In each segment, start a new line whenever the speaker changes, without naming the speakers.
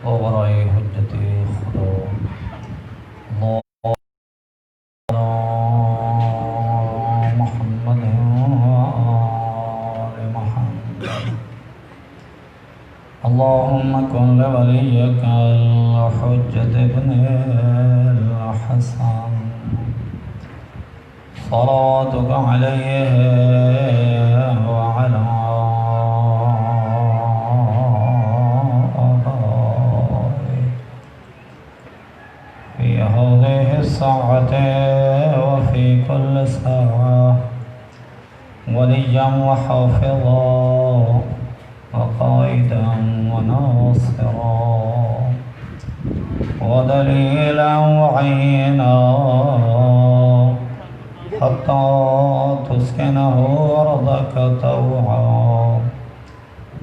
برائے حجت خدا محمد وآل محمد اللهم كن لوليك الحجة ابن الحسن صلاتك عليه وعلى آبائه في هذه الساعة وفي كل ساعة وليا وحافظا وقائدا وناصرا ودليلا وعينا حتى تسكنه أرضك طوعا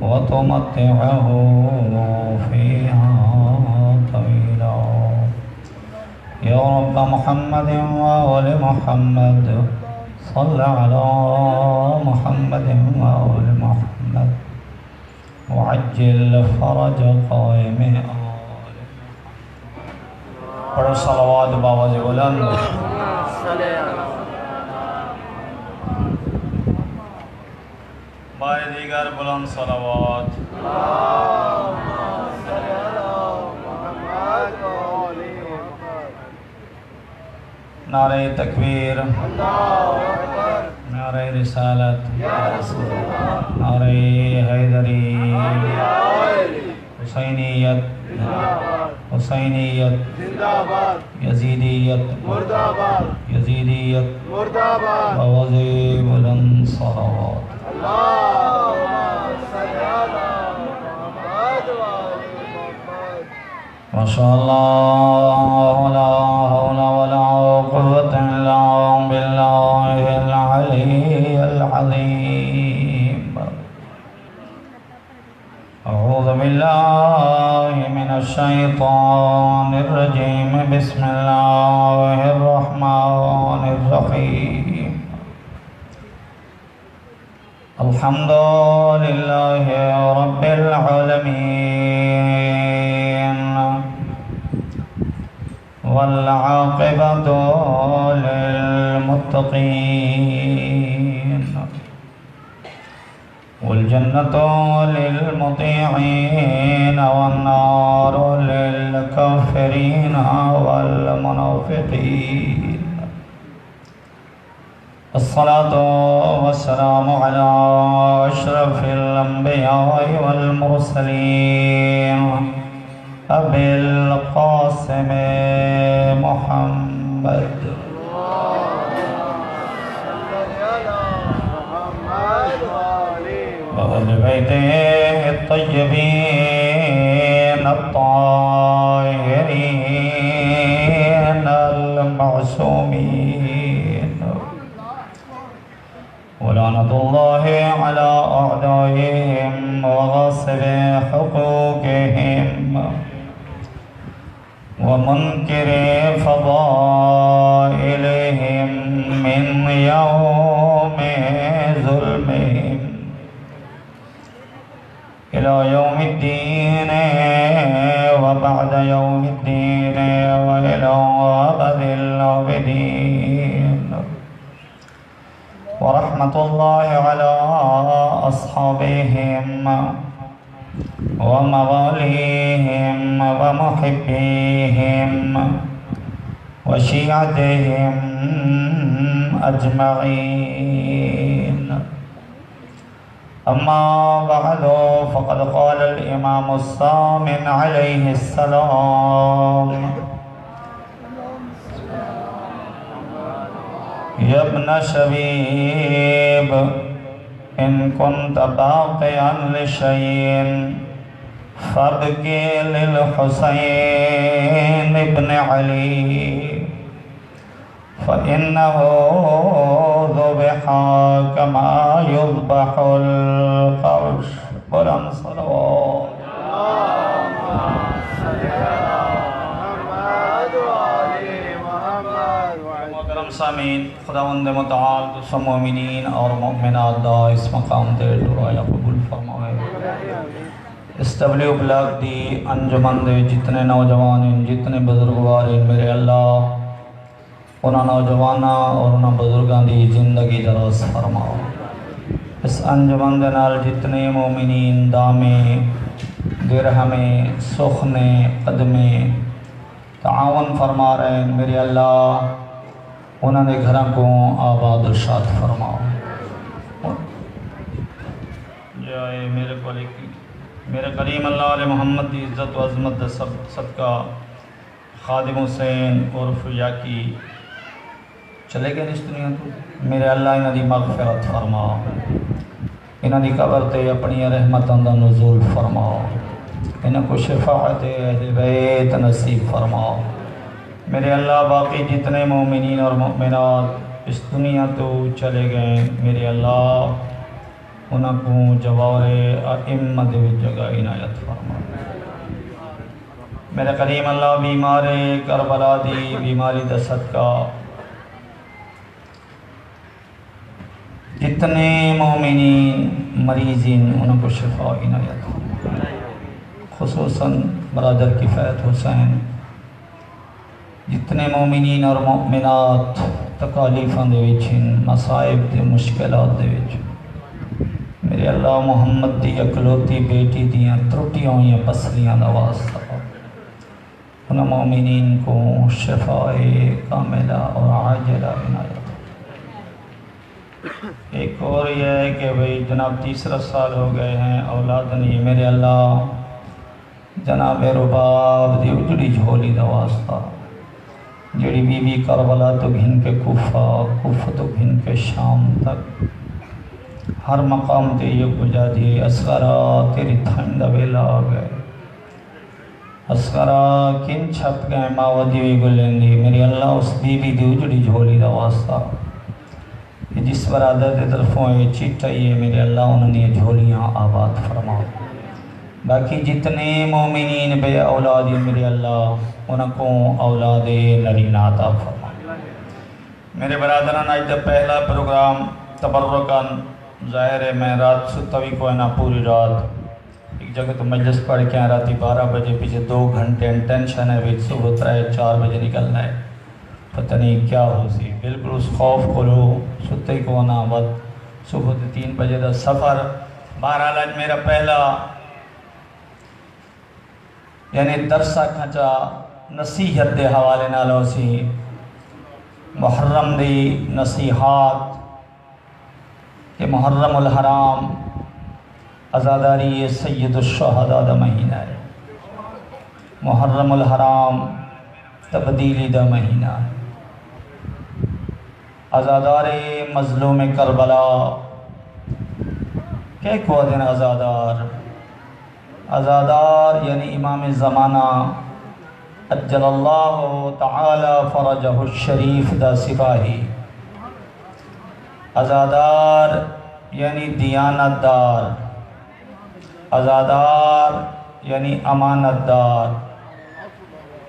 وتمتعه فيها طويلا يا رب محمد وآل محمد صل على محمد وآل محمد وعجل فرج قائم پڑھو صلوات بآواز بلند بار دیگر بلند صلوات نعرہ تکبیر نعرہ رسالت نعرہ حیدری حسینیت حسینیت یزیدیت یزیدیت بآواز بلند صلوات ماشاء اللہ لا حول ولا قوة الا بالله العلی العظیم اعوذ باللہ من الشیطان الرجیم بسم اللہ الرحمن الرحیم الحمد للہ رب العالمین والعاقبۃ للمتقین والجنة للمطيعين والنار للكافرين والمنافقين الصلاة والسلام على أشرف الأنبياء والمرسلين أبي القاسم محمد وأهل بيته الطيبين الطاهرين المعصومين ولعنة الله على أعدائهم وغاصب حقوقهم ومنكر فضائلهم من يوم ظلمهم إلى يوم الدين وبعد يوم الدين وإلى أبد الآبدين ورحمة الله على أصحابهم ومواليهم ومحبيهم وشيعتهم أجمعين أما بعد فقد قال الإمام الصامن عليه السلام يا ابن شبيب إن كنت باقيا لشيء فابكي للحسين بن علي فإنه ذبح كما يذبح القرش بلند صلوات محترم سامعین، خداوند متعال تو مومنین اور مومنات دا اس مقام دے دعایا قبول فرمائے۔ اس تبلیغ بلاغ دی انجمن دے جتنے نوجوان ہیں، جتنے بزرگوار ہیں، میرے اللہ انہاں نوجوانہ اور انہاں بزرگان دی زندگی دراز فرماؤ۔ اس انجمن دے نال جتنے مومنین دامے درہمے سخنے قدمے تعاون فرما رہے ہیں، میرے اللہ انہوں نے گھروں کو آباد و شاد فرماؤ۔ جائے میرے کریم اللہ علیہ محمد دی عزت و عظمت دا صدقہ خادم حسین عرف یاکی چلے گئے اس دنیا تو، میرے اللہ انہوں دی مغفرت فرماؤ، انہوں دی قبر تے اپنی رحمتاں دا نزول فرماؤ، انہوں کو شفاعت اہل بیت نصیب فرماؤ۔ میرے اللہ باقی جتنے مومنین اور مومنات اس دنیا تو چلے گئے، میرے اللہ انہوں کو جوار ائمہ دے جگہ عنایت فرما۔ میرے کریم اللہ بیمار کربلا دی بیماری دا صدقہ جتنے مومنین مریضین انہوں کو شفا عنایت فرما، خصوصاً برادر کفایت حسین، جتنے مومنین اور مومنات تکالیفاں دے وچ ہیں، مصائب دے مشکلات دے وچ، میرے اللہ محمد دی اکلوتی بیٹی دیاں ترٹیاں ہوئیں پسلیاں دا واسطہ انہاں مومنین کو شفائے کاملہ اور عاجلہ عنایت۔ ایک اور یہ ہے کہ بھئی جناب تیسرا سال ہو گئے ہیں، اولاد نہیں، میرے اللہ جناب رباب دی اجڑی جھولی دا واسطہ، جڑی بی بی کربلا تو گھن کے کوفہ تو گھن کے شام تک ہر مقام تے یہ بجا دیے، اصغرہ تیری تھنڈ ویلا آ گئے، اصغرہ کن چھپ گئے ماودی وی گلندی، میری اللہ اس بی بی دی اجڑی جھولی دا واسطہ جس برادر دے طرفوں یہ چیٹائی ہے، میرے اللہ انہوں نے جھولیاں آباد فرماؤ۔ باقی جتنے مومنین بے اولادی میرے اللہ انہوں کو اولاد نرینہ عطا فرما۔ میرے برادران آج دا پہلا پروگرام تبرکاً ظاہر ہے، میں رات ستوی کو ہے نا پوری رات ایک جگہ تو مجلس پڑھ کے آئے، راتی 12 بجے پیچھے 2 گھنٹے انٹینشن ہے، بیچ صبح 3-4 بجے نکلنا ہے، پتہ نہیں کیا ہو سی، بالکل اس خوف کو لو ستے کو نا بعد صبح 3 بجے دا سفر۔ بہرحال آج میرا پہلا یعنی درسہ کھنچا نصیحت دے حوالے نالوں سی، محرم دی نصیحات کہ محرم الحرام عزاداری سید الشہداء دا مہینہ ہے، محرم الحرام تبدیلی دا مہینہ ہے، عزادار مظلوم کربلا کہ کو دن عزادار یعنی امام زمانہ اجل اللہ تعالی فرجہ الشریف دا سپاہی، عزادار یعنی دیانت دار، عزادار یعنی امانت دار،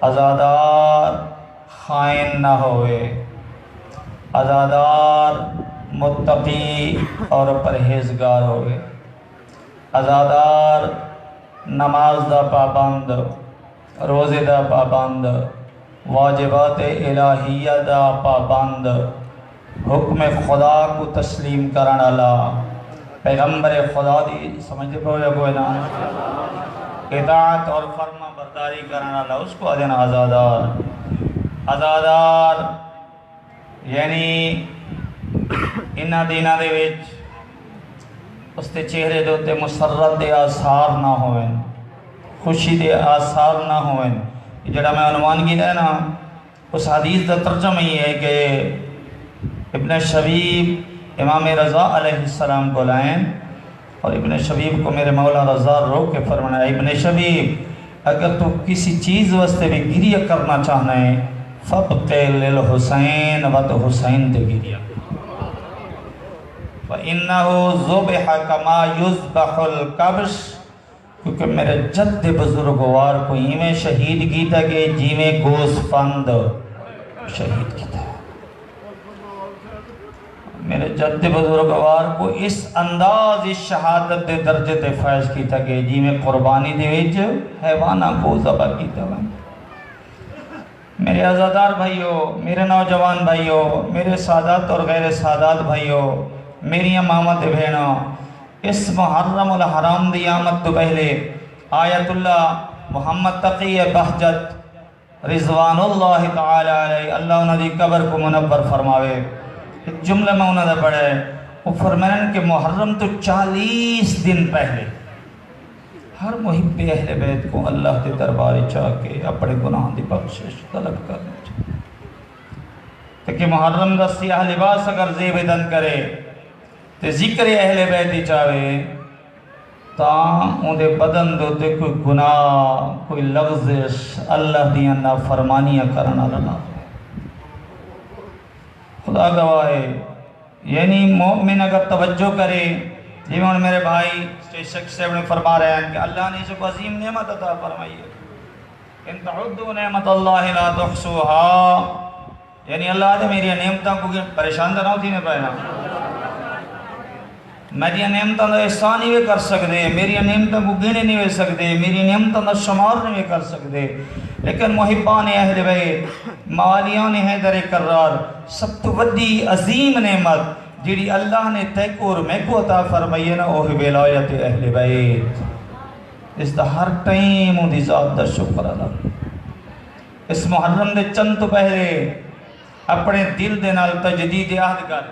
عزادار خائن نہ ہوئے، عزادار متقی اور پرہیزگار ہوئے، عزادار نماز دا پابند، روزے دا پابند، واجبات الہیہ دا پابند، حکم خدا کو تسلیم کرنا اللہ، پیغمبر خدا دی سمجھے پہو یا کوئی نا اطاعت اور فرما برداری کرنا اللہ، اس کو آدھنا عزادار۔ عزادار یعنی انہا دینا دے ویچ اس تے چہرے دوتے مسرت دے آثار نہ ہوئیں، خوشی دے آثار نہ ہوئیں۔ جڑا میں عنوان کی ہے نا اس حدیث دا ترجمہ یہ ہے کہ ابن شبیب امام رضا علیہ السلام کو لائیں اور ابن شبیب کو میرے مولا رضا رو کے فرمانا، ابن شبیب اگر تو کسی چیز واسطے بھی گریہ کرنا چاہنا ہے فَبْقِلِ الْحُسَيْنِ وَتْ حسین دے گریہ، وَإِنَّهُ ذُبِحَ كَمَا يُذْبَحُ الْقَبْشِ، کیونکہ میرے جد بزرگوار کو ہی شہید کیتا کہ جی میں گوس پند شہید کیتا ہے۔ میرے جد بزرگوار کو اس انداز اس شہادت دے درجے تے فیض کیتا گئے جی میں قربانی دے وچ حیوانہ کو ذبح کیتا گئے۔ میرے عزادار بھائیو، میرے نوجوان بھائیو، میرے سادات اور غیر سادات بھائیو، میری امامت بھینوں، اس محرم الحرام دی آمد تو پہلے آیت اللہ محمد تقی بہجت رضوان اللہ تعالی علیہ اللہ انہوں دی قبر کو منور فرماوے، جملہ میں انہوں نے پڑھے وہ فرمائن کہ محرم تو 40 دن پہلے ہر محب اہل بیت کو اللہ کے دربار چاہ کے اپنے گناہ دی بخشش طلب کرنے چاہیے تاکہ محرم دا سیاہ لباس اگر زیب دن کرے تو ذکر اہل بیت چاہے تاں ان دے بدن دے کوئی گناہ کوئی لغزش اللہ دیاں نافرمانیاں کرنا لنا خدا گواہ ہے۔ یعنی مومن اگر توجہ کرے جی میں میرے بھائی شیخ صاحب نے فرما رہے ہیں کہ اللہ نے اسے عظیم نعمت عطا فرمائی ہے، ان تعدوا نعمت اللہ لا تحصوها، یعنی اللہ نے میری نعمتوں کو پریشان نہ ہوتی میں پہنا میری نعمتوں کا احسان نہیں کر سکتے، میری نعمتوں کو گنے نہیں سکتے، میری نعمتوں کا شمار نہیں کر سکتے، لیکن محبان اہل بیت موالیان حیدر کرار سب تو بڑی عظیم نعمت جیڑی اللہ نے تیکو اور میں کو عطا فرمائی ہے نا وہ ولایت اہل بیت، اس دا ہر ٹائم ان دی ذات دا شکر ادا۔ اس محرم دے چند تو پہلے اپنے دل دے نال تجدید عہد کر،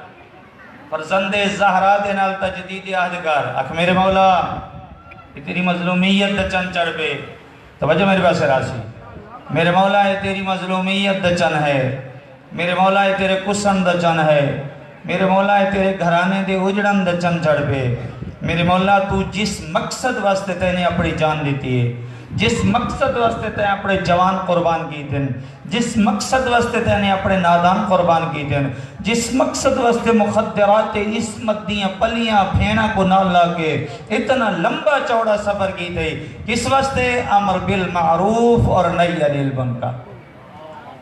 فرزند زہرا دے نال تجدید عہد کر، اکھ میرے مولا یہ تیری مظلومیت دا چند چڑھ پہ، توجہ میرے پاس راسی، میرے مولا یہ تیری مظلومیت دا چند ہے، میرے مولا یہ تیرے کسن دا چند ہے، میرے مولا ہے تیرے گھرانے دے اجڑن دا چند چڑھ پہ، میرے مولا تو جس مقصد واسطے تے نے اپنی جان دیتی ہے، جس مقصد واسطے تے اپنے جوان قربان کی دن، جس مقصد واسطے تے نے اپنے نادان قربان کی دن، جس مقصد واسطے مخدرات عصمت دیاں پلیاں پھینا کو نہ لا کے اتنا لمبا چوڑا سفر کی تھی، کس واسطے امر بالمعروف اور نہی عن المنکر۔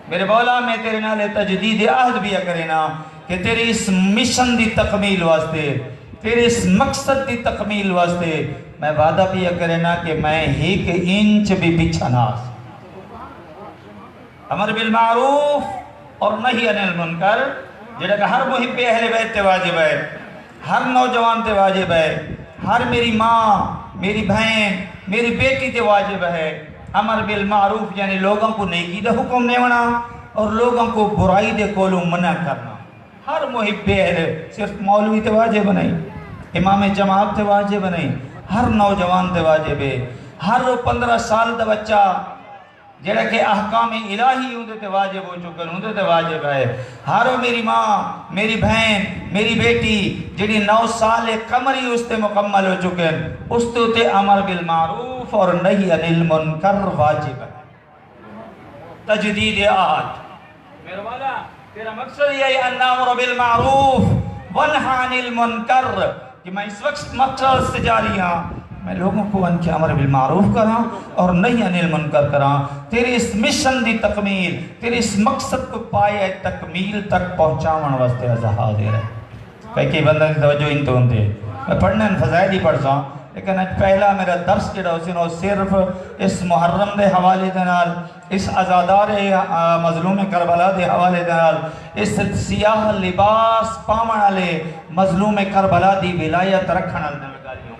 میرے مولا میں تیرے نالے تجدید عہد بھی کرنا کہ تیری اس مشن دی تکمیل واسطے، تیرے اس مقصد دی تکمیل واسطے میں وعدہ بھی کرنا کہ میں ایک انچ بھی پیچھے نہ امر بالمعروف اور نہی عن المنکر جڑا کہ ہر محب اہل بیت تے واجب ہے، ہر نوجوان تے واجب ہے، ہر میری ماں، میری بہن، میری بیٹی تے واجب ہے۔ امر بالمعروف یعنی لوگوں کو نیکی دا حکم دینا اور لوگوں کو برائی دے کولوں منع کرنا، ہر محب اہل، صرف مولوی تے واجب نہیں، امام جماعت تے واجب نہیں، ہر نوجوان تے واجب ہے، ہر 15 سال دا بچہ جڑا کہ احکام الہی ہوندے تے واجب ہو چکن ہوندے تے واجب ہے، ہر میری ماں، میری بہن، میری بیٹی جڑی 9 سال قمری اس تے مکمل ہو چکن اس تے امر بالمعروف اور نہی عن المنکر واجب ہے۔ تجدید عہد میرے والا تیرا مقصد یہ ہے ان نامر بالمعروف ونہا عن المنکر کہ میں اس وقت مقصد سے جاری ہوں میں لوگوں کو ان کے امر بالمعروف کراں اور نہی عن المنکر کراں، تیری اس مشن دی تکمیل، تیری اس مقصد کو پائے تکمیل تک پہنچاون واسطے حاضر ہے۔ کئی بندہ کی توجہ ان تو ہوندے میں پڑھنے فضائل ہی پڑھتا لیکن پہلا میرا درس جڑا اسی نو صرف اس محرم دے حوالے دے نال، اس عزادار مظلوم کربلا دے حوالے دے نال، اس سیاہ لباس پاون والے مظلوم کربلا دی ولایت رکھن والے گالیوں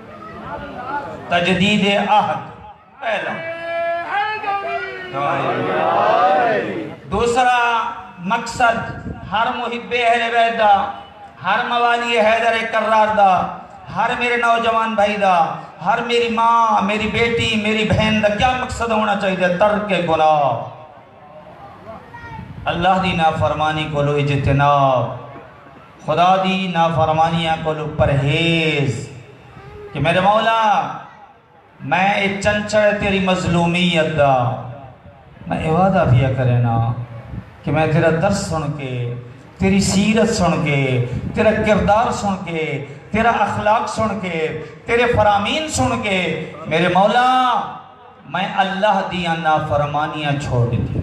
تجدید عہد پہلا۔ دوسرا مقصد ہر محب اہل بیت دا، ہر موالی حیدر کرار دا، ہر میرے نوجوان بھائی دا، ہر میری ماں، میری بیٹی، میری بہن دا کیا مقصد ہونا چاہیے؟ ترک گناہ، اللہ دی نافرمانی کو لو اجتناب، خدا دی نافرمانیاں کو لو پرہیز، کہ میرے مولا میں چنچڑ تیری مظلومیت دا میں وعدہ بھی کرنا کہ میں تیرا درس سن کے، تیری سیرت سن کے، تیرا کردار سن کے، تیرا اخلاق سن کے، تیرے فرامین سن کے میرے مولا میں اللہ دیاں نافرمانیاں چھوڑ دیتی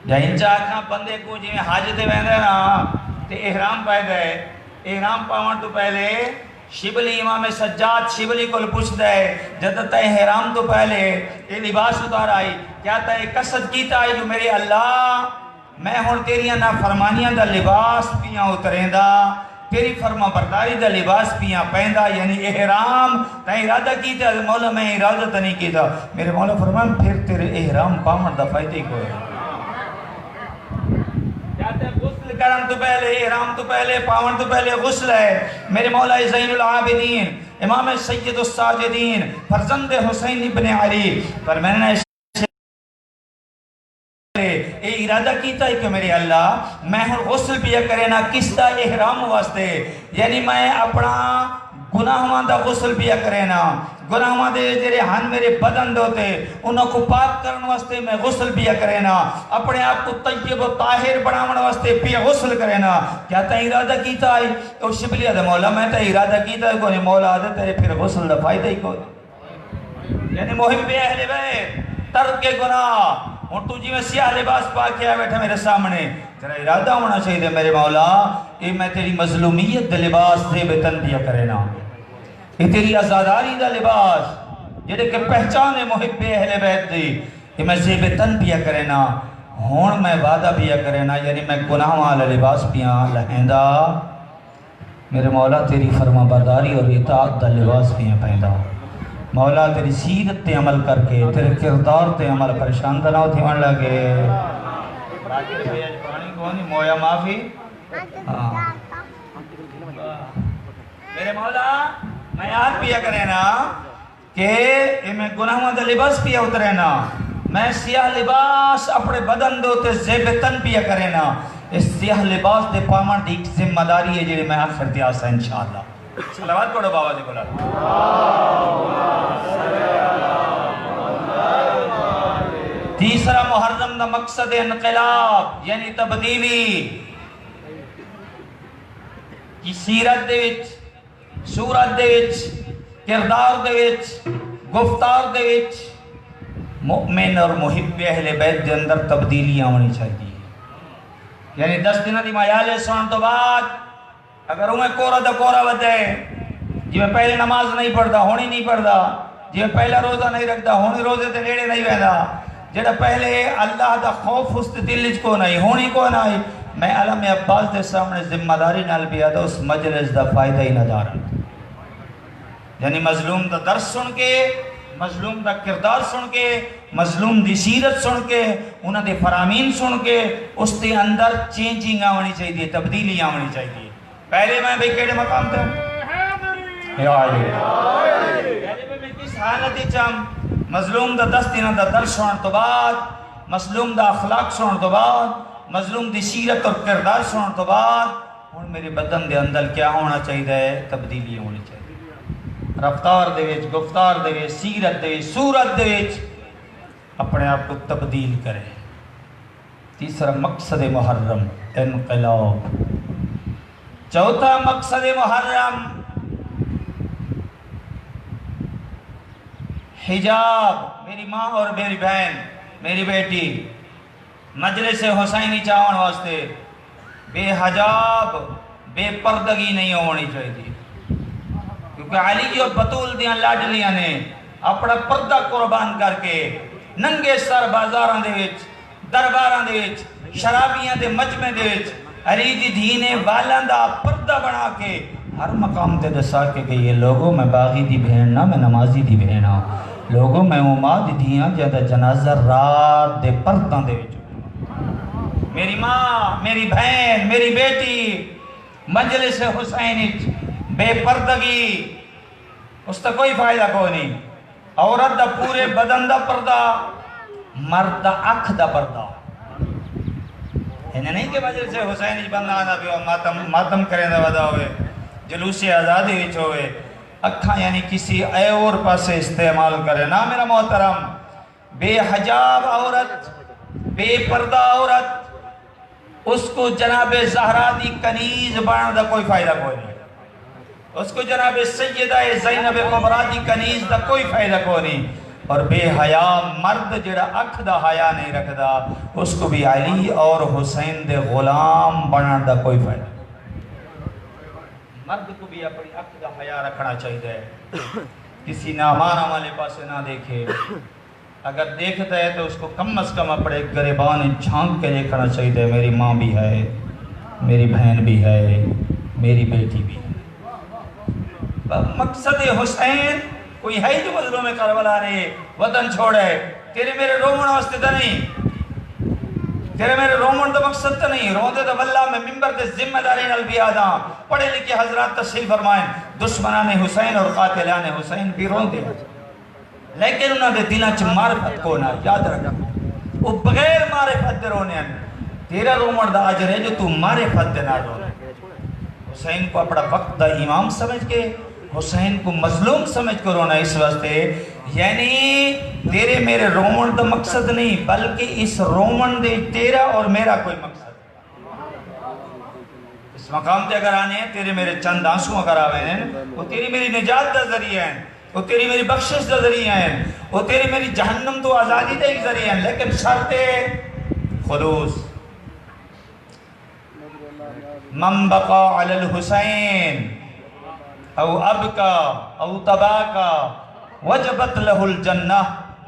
یا ان چاہاں بندے کو جی حج دے ویندے نا تے احرام پائے گئے. احرام پاون تو پہلے شبلی امام سجاد شبلی کو پوچھتا ہے جد تے احرام تو پہلے یہ لباس اتار آئی کیا تے قصد کیتا ہے جو میرے اللہ میں ہن تیریاں نافرمانیاں دا لباس پیاں اتریں دا تیری فرما برداری دا لباس پیاں پہندا یعنی احرام تے ارادہ کیتا ہے. مولا میں ارادہ تو نہیں کیتا. میرے مولا فرمان پھر تیرے احرام پاون دا فائدہ ہی کوئی غسل کرن تو پہلے احرام تو پہلے پاون تو پہلے غسل ہے. میرے مولا زین العابدین امام سید الساجدین فرزند حسین ابن علی پر میں نے اے ارادہ کیتا ہے کہ میرے اللہ میں غسل پیا کرے نا کس دا احرام واسطے یعنی میں اپنا گناہاں دا غسل پیا کرے نا گناہاں دے جڑے ہن میرے بدن دوتے انہاں کو پاک کرن واسطے میں غسل پیا کرے نا اپنے آپ کو طیب و طاہر بناون واسطے پیا غسل کرے نا. کیا تے ارادہ کیتا ہے او شبلی دے مولا میں تے ارادہ کیتا ہے کوئی مولا دے تیرے پھر غسل دا فائدہ ہی کوئی یعنی محب اہل بیت ترک گناہ. ہوں تو جی میں سیاہ لباس پا کے آیا بیٹھا میرے سامنے تیرا ارادہ ہونا چاہیے میرے مولا اے میں تیری مظلومیت دے لباس دے بتن دیا کرے نا اے تیری آزاداری دا لباس جڑے کہ پہچانے محب اہل بیت دی اے میں زیب تن پیا کرے نا ہون میں وعدہ پیا کرے نا یعنی میں گناہ والا لباس پیا لہندا میرے مولا تیری فرما برداری اور اطاعت دا لباس پیا پہندا. مولا تیری سیرت تے عمل کر کے تیرے کردار تے عمل پریشان نہ ہو تھیون لگے باقی بھیا پانی کون مویا معافی. میرے مولا میں یاد پیا کرے نا کہ میں گناہوں دا لباس پیا اترے نا میں سیاہ لباس اپنے بدن دو تے زیب تن پیا کرے نا اس سیاہ لباس دے پامن دی ذمہ داری ہے جڑی میں آخر تے آسا انشاءاللہ. صلوات پڑھو بابا جی بولا تیسرا محرم دا مقصد انقلاب یعنی تبدیلی کی سیرت دے وچ صورت دے وچ کردار دے وچ گفتار دے وچ مؤمن اور محب اہل بیت دے اندر تبدیلیاں ہونی چاہیے. یعنی 10 دنوں دی میالے سن تو بعد اگر میں کورا دا کورا ودے جی میں پہلے نماز نہیں پڑھتا ہونی نہیں پڑھتا جی میں پہلا روزہ نہیں رکھتا ہونی روزے تے نیڑے نہیں ویدا جڑا پہلے اللہ دا خوف اس دل وچ کو نہیں ہونی کو نہیں میں علم عباس دے سامنے ذمہ داری نال بھی آتا اس مجلس دا فائدہ ہی نہ دارا یعنی مظلوم دا درس سن کے مظلوم دا کردار سن کے مظلوم دی سیرت سن کے انہاں دے فرامین سن کے اس دے اندر چینجنگ آنی چاہیے تبدیلی آنی چاہیے. پہلے میں بھی کیڑے مقام تھا پہلے میں کس حالت چم مظلوم دا 10 دنوں دا درس سنن تو بعد مظلوم دا اخلاق سنن تو بعد مظلوم دی سیرت اور کردار سنن تو بعد ہن میرے بدن دے اندر کیا ہونا چاہیے تبدیلی ہونی چاہیے رفتار دے وچ گفتار دے وچ سیرت دے وچ صورت دے وچ اپنے آپ کو تبدیل کرے. تیسرا مقصد محرم انقلاب. چوتھا مقصد محرم حجاب. میری ماں اور میری بہن میری بیٹی مجلس حسینی چاہون واسطے بے حجاب بے پردگی نہیں ہونی چاہیے کیونکہ علی اور بطول دیاں لاڈلیاں نے اپنا پردہ قربان کر کے ننگے سر بازاراں دے وچ درباراں دے وچ شرابیاں دے مجمع دے وچ علی دی دھینے والاں دا پردہ بنا کے ہر مقام تے دسا کے یہ لوگوں میں باغی دی بہن نہ میں نمازی دی بہن ہاں لوگوں میں اماد دیاں جہاں جنازہ رات دے پرداں دے وچ میری ماں میری بہن میری بیٹی مجلس حسین بے پردگی اس تا کوئی فائدہ کوئی نہیں. عورت دا پورے بدن دا پردہ مرد دا اکھ دا پردہ انہیں نہیں کہ مجلس حسین بندہ آنا بھی ماتم کریں دا ودا ہوئے جلوس آزادی وچ ہوئے اکھاں یعنی کسی اے اور پاسے استعمال کرے. نا میرا محترم بے حجاب عورت بے پردہ عورت اس کو جناب زہرا دی کنیز بنانا دا کوئی فائدہ کوئی نہیں. اس کو جناب سیدہ زینب کبریٰ دی کنیز دا کوئی فائدہ کوئی نہیں. اور بے حیا مرد جڑا اکھ دا حیا نہیں رکھدا اس کو بھی علی اور حسین دے غلام بنانا دا کوئی فائدہ. مرد کو بھی اپنی عقل کا حیا رکھنا چاہیے، کسی نامانا والے پاس نہ دیکھے، اگر دیکھتا ہے تو اس کو کم از کم اپنے گریبان جھانک کے دیکھنا چاہیے، میری ماں بھی ہے، میری بہن بھی ہے، میری بیٹی بھی ہے۔ مقصد حسین کوئی ہے جو مظلوم کربلا نے وطن چھوڑے، تیرے میرے رومن واسطے تو نہیں، تیرے میرے رومن تو مقصد تو نہیں، روندے تو واللہ میں ممبر دے ذمہ داری نال بھی آدھا، پڑھے لکھے حضرات تشریف فرمائیں، دشمنان حسین اور قاتلان حسین بھی روندے، لیکن انہوں نے دلوں چ معرفت کو نہ یاد رکھا، وہ بغیر معرفت دے رونے ہیں، تیرا رومن دا اجر ہے جو تو معرفت دے نہ رونے۔ حسین کو اپنا وقت دا امام سمجھ کے، حسین کو مظلوم سمجھ کر رونا اس واسطے، یعنی تیرے میرے رومن دا مقصد نہیں، بلکہ اس رومن دے تیرا اور میرا کوئی مقصد ہے۔ اس مقام تے اگر آنے ہیں، تیرے میرے چند آنسوں اگر آوے ہیں، وہ تیری میری نجات دا ذریعہ ہیں، وہ تیری میری بخشش دا ذریعہ ہیں، وہ تیری میری جہنم تو آزادی دا ایک ذریعہ ہیں، لیکن شرط خلوص من بقا علی الحسین او ابکا او تباکا وجبت لہ الجنہ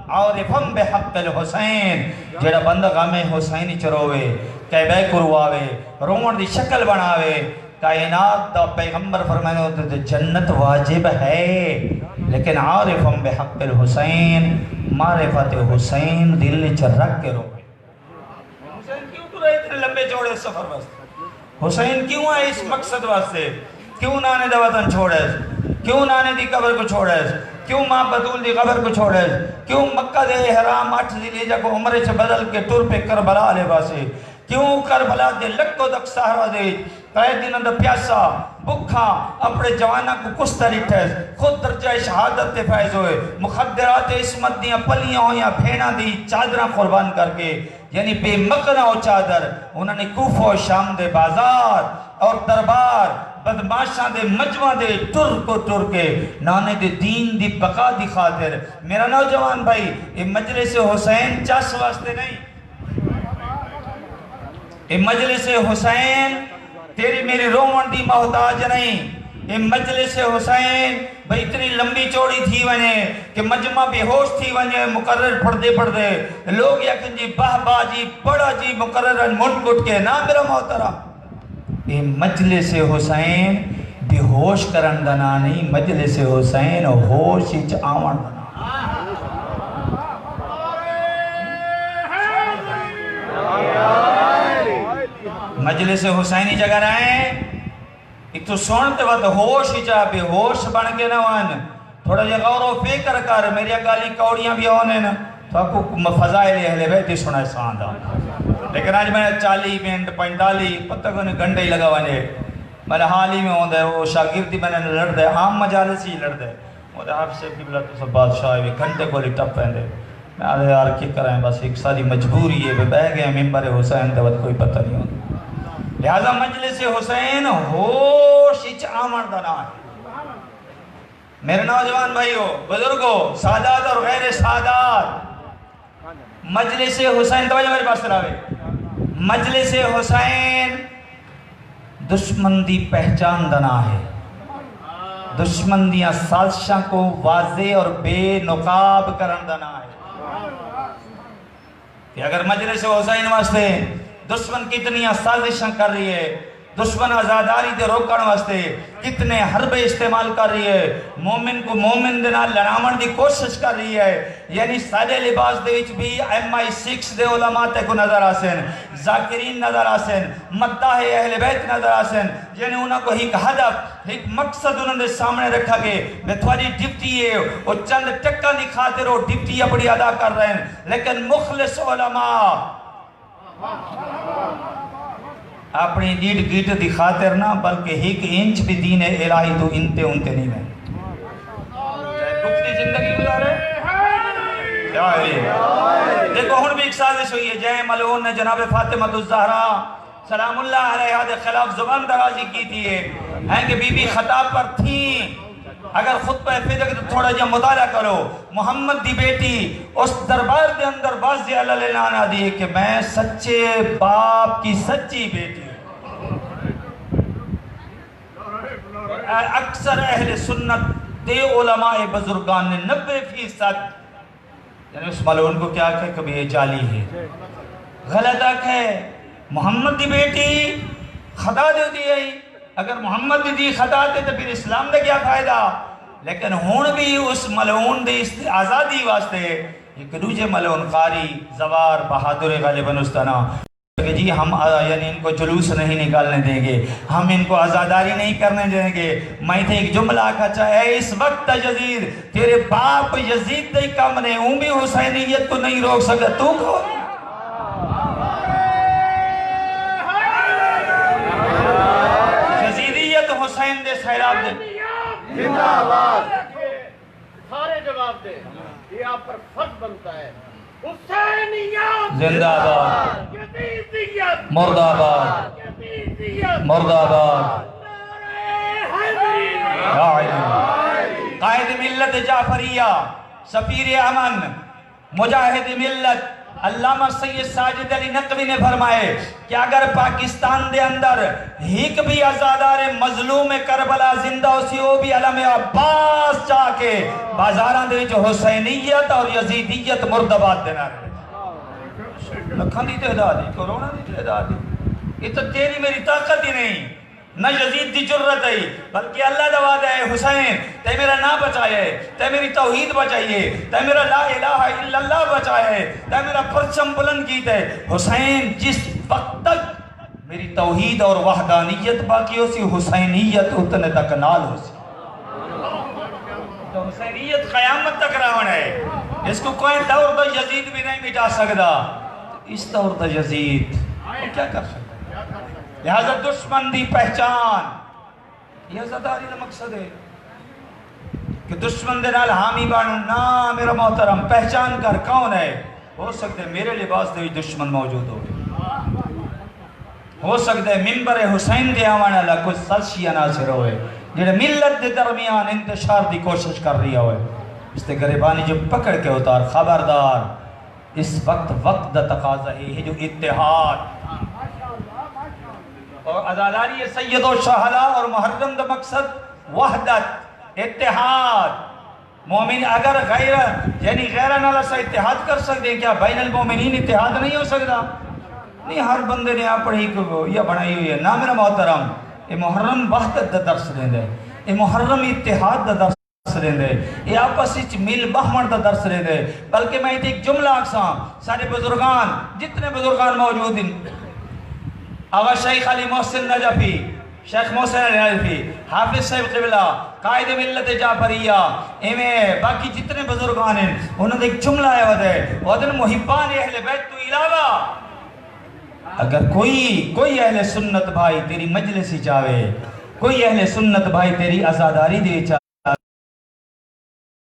عارفم بحق الحسین، جڑا بندہ غم حسین چروے، کعبہ کرواوے، رومن دی شکل بناوے، کائنات دا پیغمبر فرمانے ہوتے تھے جنت واجب ہے، لیکن عارفم بحق الحسین، معرفت حسین دل چ رکھ کے روے۔ حسین کیوں تو رہے اتنے لمبے چوڑے سفر واسطے؟ حسین کیوں ہے اس مقصد واسطے؟ کیوں نانے دا وطن چھوڑے؟ کیوں نانے دی قبر کو چھوڑے؟ کیوں ماں بطول دی قبر کو چھوڑے؟ کیوں مکہ دے احرام 8 ذیلحجہ کو عمرے سے بدل کے ٹر پہ کربلا لے باسے؟ کیوں کربلا دے لکو دک سہرا دے قید دن اندر پیاسا بکھا اپنے جوانہ کو کس طریقے خود درجہ شہادت تے فائز ہوئے، مخدرات عصمت دیاں پلیاں ہویاں بھیڑاں دی چادراں قربان کر کے، یعنی بے مقنع و چادر انہوں نے کوفہ و شام دے بازار اور دربار بدماشاں دے مجمع دے ٹر کو ٹر کے نانے دے دین دی بقا دی خاطر۔ میرا نوجوان بھائی، یہ مجلس حسین چس واسطے نہیں، یہ مجلس حسین تیری میری رومن دی محتاج نہیں، یہ مجلس حسین بھئی اتنی لمبی چوڑی تھی ونے کہ مجمع بے ہوش تھی ونے، مقرر پڑھتے پڑھتے لوگ یقین جی باہ باہ جی بڑا جی مقرر منٹ کٹ کے نا میرا محترم، یہ مجلس حسین بے ہوش کرن دنا نہیں، مجلس حسین ہوش اچ آمن دنا۔ مجلس حسینی جگہ رہیں ایک تو سنتے وقت ہوش ہی چاہ بے ہوش بن کے نہ وان، تھوڑا جا غور و فکر کر، میری اگالی کوڑیاں بھی ہونے نا تو آپ کو فضائل اہل بیت سنا ساندہ، لیکن آج میں 40 منٹ 45 پتہ کو گھنٹے ہی لگا وانے، میں نے حال ہی میں ہوندہ ہے وہ شاگردی میں نے لڑ دے، عام مجالس ہی لڑ دے، وہ دے آپ سے قبلہ تو سب بادشاہ ہے گھنٹے کو لی ٹپ پہن دے، میں آدھے یار کی کرائیں بس ایک ساری مجبوری ہے، بہ گئے ممبر حسین دے وقت کوئی پتہ نہیں ہوتا، لہذا مجلس حسین ہوش اچ آمن دنا ہے۔ میرے نوجوان بھائیو، بزرگو، سادات اور غیر سادات، مجلس حسین توجہ میرے پاس تراوے، مجلس حسین دشمن دی پہچان دنا ہے، دشمن دیاں سازشاں کو واضح اور بے نقاب کرن دنا ہے، کہ اگر مجلس حسین واسطے دشمن کتنی سازشاں کر رہی ہے، دشمن آزاداری دے روکن واسطے کتنے حربے استعمال کر رہی ہے، مومن کو مومن دے نال لڑاون دی کوشش کر رہی ہے، یعنی سادے لباس دے وچ بھی MI6 دے علماء تے کو نظر آسن، ذاکرین نظر آسن، مداح اہل بیت نظر آسن، یعنی انہاں کو ایک ہدف ایک مقصد انہوں نے سامنے رکھا گئے، میں تھوڑی ڈپٹی ہے اور چند ٹکا دی خاطر وہ ڈپٹی اپنی ادا کر رہے ہیں، لیکن مخلص علماء اپنی ڈیڈ گیٹ دی خاطر نہ بلکہ ایک انچ بھی دین الہی تو انتے انتے نہیں میں دکھتی زندگی گزارے کیا ہے دیکھو ہن بھی ایک سازش ہوئی ہے، جے ملعون نے جناب فاطمہ الزہرا سلام اللہ علیہ دے خلاف زبان درازی کی تھی ہے کہ بی بی خطا پر تھیں، اگر خطبہ فدق تو تھوڑا جا مطالعہ کرو، محمد دی بیٹی اس دربار دے اندر واضح اللہ لینا دی کہ میں سچے باپ کی سچی بیٹی اکثر اہل سنت دے علماء بزرگان نے 90% یعنی اس ملعون کو کیا کہ کبھی یہ جعلی ہے، غلط ہے، محمد دی بیٹی خطا دے دی ہے، اگر محمد دی خطا دے تو پھر اسلام دے کیا فائدہ؟ لیکن ہون بھی اس ملعون دی آزادی واسطے ایک دوجہ ملعون قاری زوار بہادر غالباً استنا کہ جی ہم یعنی ان کو جلوس نہیں نکالنے دیں گے، ہم ان کو آزاداری نہیں کرنے دیں گے۔ میں تھے ایک جملہ کہا ہے اس وقت یزید تیرے باپ یزید دے کم نے اون بھی حسینیت کو نہیں روک سکتا، تو کو یزیدیت حسین دے سیراب دے
زندہ آباد سارے جواب دے، یہ آپ پر فرض بنتا ہے۔ حسینیت
زندہ آباد،
یزیدیت
مرد آباد،
یزیدیت
مرد آباد،
نعرہ حیدر
قائد ملت جعفریہ، سفیر امن، مجاہد ملت علامہ سید ساجد علی نقوی نے فرمائے کہ اگر پاکستان دے اندر ہیک بھی ازادار مظلوم کربلا زندہ اسی وہ بھی علم عباس چاہ کے بازاران دے جو حسینیت اور یزیدیت مردبات دینا رہے، لکھان دی تعدادی، کرونا دی تعدادی، یہ تو تیری میری طاقت ہی نہیں، نہ یزید دی جرت ہے، بلکہ اللہ دعا دے حسین تے میرا نہ بچائے، تے میری توحید بچائیے، تے میرا لا الہ الا اللہ بچائے، تے میرا پرچم بلند کیتے۔ حسین جس وقت تک میری توحید اور وحدانیت باقی ہو سی، حسینیت اتنے تک نال ہو سی، تو حسینیت قیامت تک رہن ہے، اس کو کوئی دور دا یزید بھی نہیں مٹا سکتا، اس دور دا یزید وہ کیا کر سکتا؟ لہذا دشمن دی پہچان، یہ ازاداری کا مقصد ہے کہ دشمن دے نال حامی بانو نا میرا محترم، پہچان کر کون ہے؟ ہو سکتے میرے لباس دے دشمن موجود ہو سکتے منبر حسین دے آوانا لگا کچھ سلشی عناصر ہوئے جنہیں ملت دے درمیان انتشار دی کوشش کر رہی ہوئے، اس تے گریبانی جو پکڑ کے اتار، خبردار اس وقت دا تقاضا ہے جو اتحاد اور عدالاری سید و شہداء اور محرم دا مقصد وحدت، اتحاد۔ مومن اگر غیر یعنی غیر نالا سے اتحاد کر سکتے ہیں، کیا بین المومنین اتحاد نہیں ہو سکتا؟ نہیں، ہر بندے نے اپنی یہ بنائی ہوئی ہے۔ نا میرا محترم، یہ محرم وحدت دا درس دیں دے، یہ محرم اتحاد دا درس دیں دے، یہ آپس مل بہمن دا درس دیں دے۔ بلکہ میں ایک جملہ اکساں سارے بزرگان جتنے بزرگان موجود ہیں، آغا شیخ علی محسن نجفی، شیخ محسن علی نجفی، حافظ صاحب قبلہ، قائد ملت جعفریہ، ایمیں باقی جتنے بزرگان ہیں، انہوں نے ایک جملہ ہے وَدن محبان اہل بیت تو علاوہ اگر کوئی اہل سنت بھائی تیری مجلسی چاہے، کوئی اہل سنت بھائی تیری ازاداری دے چاہے،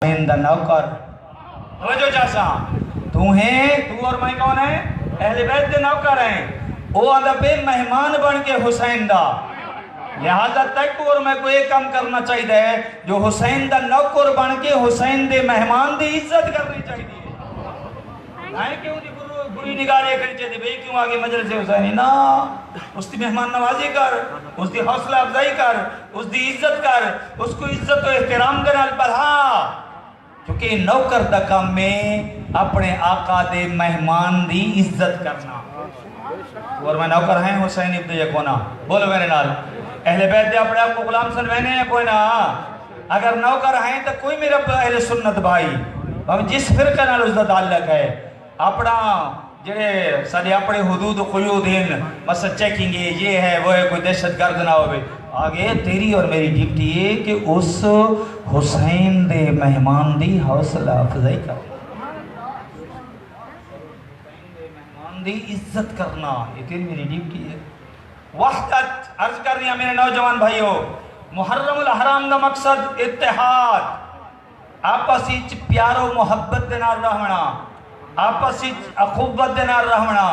ہندہ نوکر توجہ چاہساں تو ہیں، تو اور میں کون ہیں؟ اہل بیت دے نوکر ہیں، وہ ادب مہمان بن کے حسین دا، لہذا تک اور میں کو ایک کام کرنا چاہیے جو حسین دا نوکر بن کے حسین دے مہمان دی عزت کرنی چاہیے، نہیں کیوں دی بری نگاہ کرنی چاہیے بھئی کیوں آگے مجلس حسینی، نا اس دی مہمان نوازی کر، اس دی حوصلہ افزائی کر، اس دی عزت کر، اس کو عزت و احترام کرنا بڑھا، کیونکہ نوکر دا کام میں اپنے آقا دے مہمان دی عزت کرنا۔ اور میں نوکر ہیں حسین ابن یکونا، بولو میرے نال، اہل بیت دے اپنے آپ کو غلام سنوینے ہیں کوئی نہ، اگر نوکر ہیں تو کوئی میرا اہل سنت بھائی جس فرقہ نال اس دا تعلق ہے اپنا جڑے سارے اپنے حدود و قیود ہیں، مثلا چیکنگ ہے، یہ ہے وہ ہے، کوئی دہشت گرد نہ ہوئے، آگے تیری اور میری ڈیوٹی ہے کہ اس حسین دے مہمان دی حوصلہ افزائی کر، دی عزت کرنا، یہ تیری میری ڈیوٹی ہے۔ وحدت عرض کر رہی ہیں میرے نوجوان بھائیو، محرم الحرام دا مقصد اتحاد، آپس وچ پیار و محبت دے نال رہنا، آپس وچ اخوت دے نال رہنا،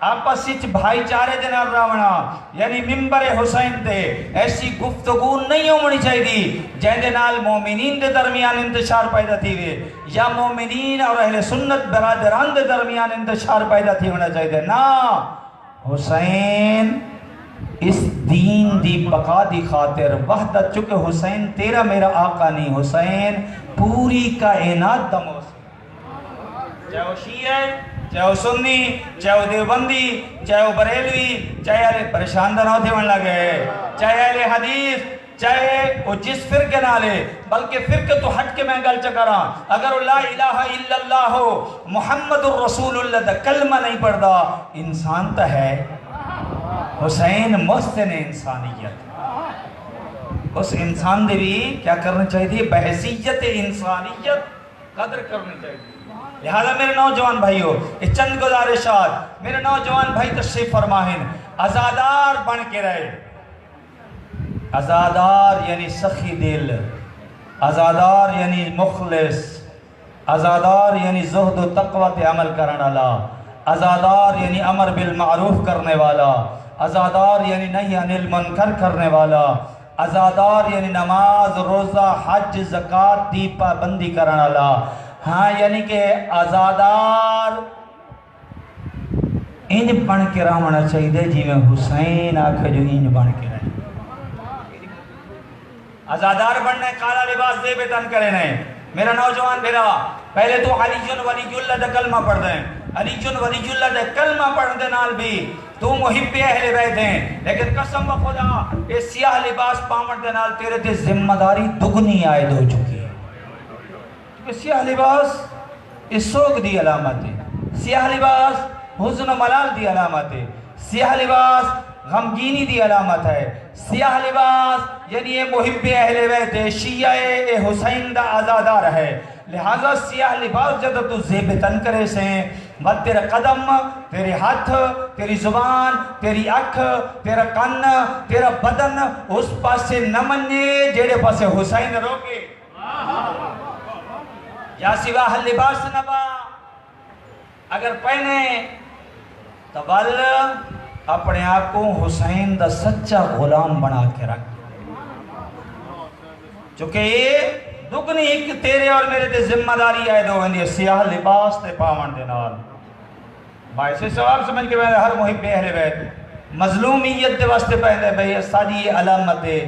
آپس وچ بھائی چارے دے نال رہنا، یعنی منبر حسین تے ایسی گفتگو نہیں ہونی چاہیے جہدے نال مومنین دے درمیان انتشار پیدا تھی ہوئے، یا مومنین اور اہل سنت برادران دے درمیان انتشار پیدا تھی ہونا چاہیے، نا حسین اس دین دی بقا دی خاطر وحدت، چکہ حسین تیرا میرا آقا نہیں، حسین پوری کائنات دا موسیقی، چاہے وہ شیعہ، چاہے وہ سنی، چاہے وہ دیوبندی، چاہے وہ بریلوی، چاہے اہل پریشان دا نہ ہوتے لگے، چاہے اہل حدیث، چاہے وہ جس فرقے نہ لے، بلکہ فرقے تو ہٹ کے میں گل چکرا، اگر لا الہ الا اللہ ہو، محمد الرسول اللہ دا کلمہ نہیں پڑھدا، انسان تا ہے۔ حسین محسن انسانیت، اس انسان دے بھی کیا کرنا چاہیے؟ بحیثیت انسانیت قدر کرنی چاہیے۔ لہذا میرے نوجوان بھائیو، یہ چند گزارشات میرے نوجوان بھائی تشریف فرمائیں، عزادار بن کے رہے۔ عزادار یعنی سخی دل، عزادار یعنی مخلص، عزادار یعنی زہد و تقوی تے عمل کرنے والا، عزادار یعنی امر بالمعروف کرنے والا، عزادار یعنی نہی عن المنکر کرنے والا، عزادار یعنی نماز روزہ حج زکوٰۃ دی پابندی کرنے والا۔ ہاں یعنی کہ عزادار انج بن کے رہنا چاہیے جی میں حسین آکھے جو انج بن کے رہے۔ عزادار بننے کالا لباس دے بے تن کرے نہیں۔ میرا نوجوان بھیرا پہلے تو علی ولی اللہ دا کلمہ پڑھ دیں، علی ولی اللہ دا کلمہ پڑھ دے نال بھی تو محب اہل بیت ہیں، لیکن قسم و خدا اس سیاہ لباس پامن دے نال تیرے تے ذمہ داری دگنی عائد ہو چکی ہے۔ کیونکہ سیاہ لباس اس سوگ دی علامت ہے، سیاہ لباس حزن و ملال دی علامت ہے، سیاہ لباس غمگینی دی علامت ہے، سیاہ لباس یعنی یہ محب اہل بیت ہے، شیعہ حسین دا عزادار ہے۔ لہذا سیاہ لباس جب تو زیب تن کرے سے بس تیرا قدم، تیرے ہاتھ، تیری زبان، تیری اکھ، تیرا کن، تیرا بدن اس پاسے نہ مننے جیڑے پاسے حسین روکے، یا سواہ لباس نبا اگر پہنے تو بل اپنے آپ کو حسین دا سچا غلام بنا کے رکھ، چونکہ یہ دگنی ایک تیرے اور میرے تے ذمہ داری آئے دو گندی سیاہ لباس تے پاون دے نال۔ باعث ثواب سمجھ کے میں ہر محب اہل بیت مظلومیت دے واسطے پہنے بھئی ساری علامت ہے،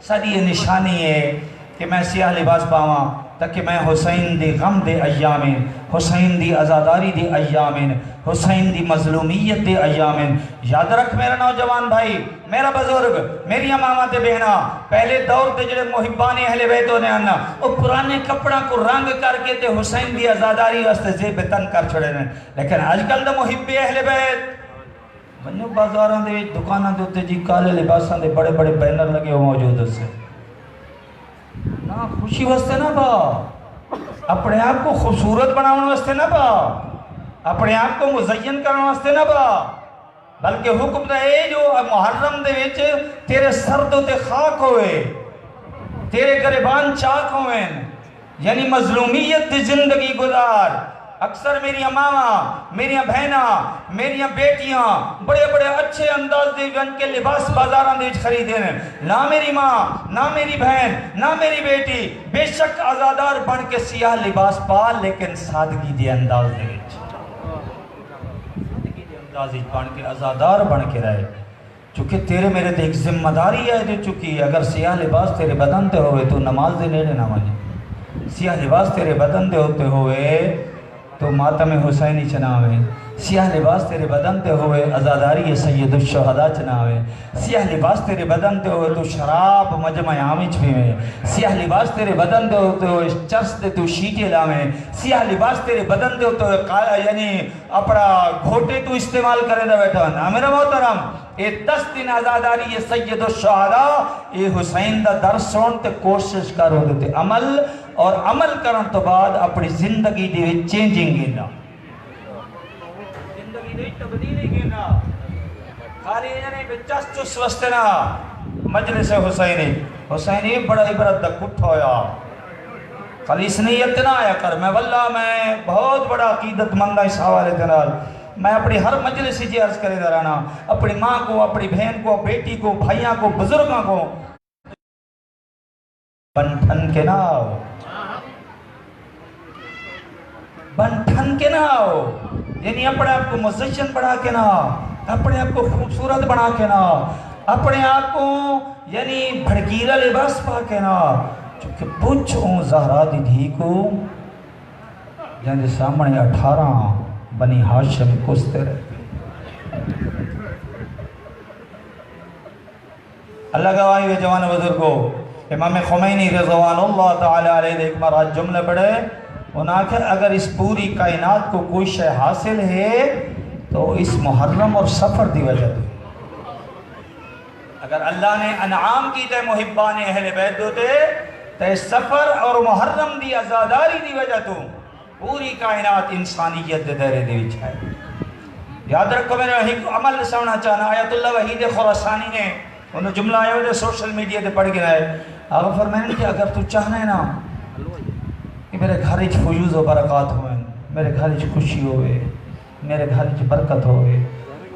ساری نشانی ہے کہ میں سیاہ لباس پاواں تاکہ میں حسین دی غم دے ایامیں، حسین دی عزاداری دی ایامیں، حسین دی مظلومیت دے ایامیں۔ یاد رکھ میرا نوجوان بھائی، میرا بزرگ، میری امامہ تے بہنا، پہلے دور تے جڑے محبان اہل بیت ہونے آنا وہ پرانے کپڑا کو رنگ کر کے تے حسین دی عزاداری واسطے زیب تن کر چھڑے نے، لیکن آج کل دا محب اہل بیت بنیو بازاراں دے دکاناں دے ہوتے جی کالے لباساں دے بڑے بڑے بینر لگے ہو موجود سے نا خوشی واسطے نہ با، اپنے آپ کو خوبصورت بناؤن واسطے نہ با، اپنے آپ کو مزین کرنے واسطے نہ با، بلکہ حکم دا اے جو محرم دے وچ تیرے سردوں تے خاک ہوئے، تیرے گریبان چاک ہوئے، یعنی مظلومیت دی زندگی گزار۔ اکثر میری امامہ، میری بہنہ، میری بیٹیاں بڑے بڑے اچھے انداز دے بن کے لباس بازاراں دے خریدے ہیں، نہ میری ماں، نہ میری بہن، نہ میری بیٹی بے شک عزادار بن کے سیاہ لباس پا، لیکن سادگی دے انداز دے وچ، سادگی دے انداز بن کے عزادار بن کے رہے، چونکہ تیرے میرے تے ایک ذمہ داری ہے جو چکی اگر سیاہ لباس تیرے بدن تے ہوئے تو نماز دے نیڑے نہ مانے، سیاہ لباس تیرے بدن تے ہوتے ہوئے تو ماتم حسینی چناوے، سیاہ لباس تیرے بدن تے ہوئے عزاداری سید الشہداء چناوے، سیاہ لباس تیرے بدن تے ہوئے تو شراب مجمع عامچ پیوے، سیاہ لباس تیرے بدن تے ہوئے چرس تے تو شیٹے لاوے، سیاہ لباس تیرے بدن تے ہوئے یعنی اپنا گھوٹے تو استعمال کرے دا بیٹھا نا میرا محترم، اے 10 دن عزاداری یہ سید الشہداء اے حسین دا در سون تے کوشش کرو دیتے عمل اور عمل کرن تو بعد اپنی زندگی دے چینجنگ گینا، زندگی دے تبدیلی گینا، خالی یعنی بچس چس وستنا مجلس حسینی بڑا عبرت دا کٹھ ہویا، خالی اس نیت نہ آیا کر میں واللہ میں بہت بڑا عقیدت مندہ اس حوالے دنال، میں اپنی ہر مجلس جی عرض کرے درانا، اپنی ماں کو، اپنی بہن کو، بیٹی کو، بھائیاں کو، بزرگاں کو بنٹھن کے نہ آؤ، بنٹھن کے نہ آؤ، یعنی اپنے آپ کو مزین بنا کے نہ، اپنے آپ کو خوبصورت بنا کے نہ، اپنے آپ کو یعنی بھڑکیلا لباس پا کے نا چونکہ پوچھ اون زہرا دی دھی کو جن دے سامنے 18 بنی ہاشم کستے رہتے. اللہ گواہی و جوان بزرگو، امام خمینی رضوان اللہ تعالی علیہ ایک مرات جملے پڑھے، انہاں کہ اگر اس پوری کائنات کو کوئی شے حاصل ہے تو اس محرم اور سفر دی وجہ تو. اگر اللہ نے انعام کی تے محبان اہل بیت دوتے تے سفر اور محرم دی ازاداری دی وجہ تو پوری کائنات انسانیت دے دائرے دے وچ ہے. یاد رکھو میرے ایک عمل سمجھنا چاہنا، آیت اللہ وحید خراسانی نے انہوں جملہ آئے ہوئے سوشل میڈیا تے پڑھ گیا ہے. آقا فرمائیں کہ اگر تو چاہنا ہے نا کہ میرے گھر وچ فیوز و برکات ہوئے، میرے گھر وچ خوشی ہوئے، میرے گھر وچ برکت ہوئے،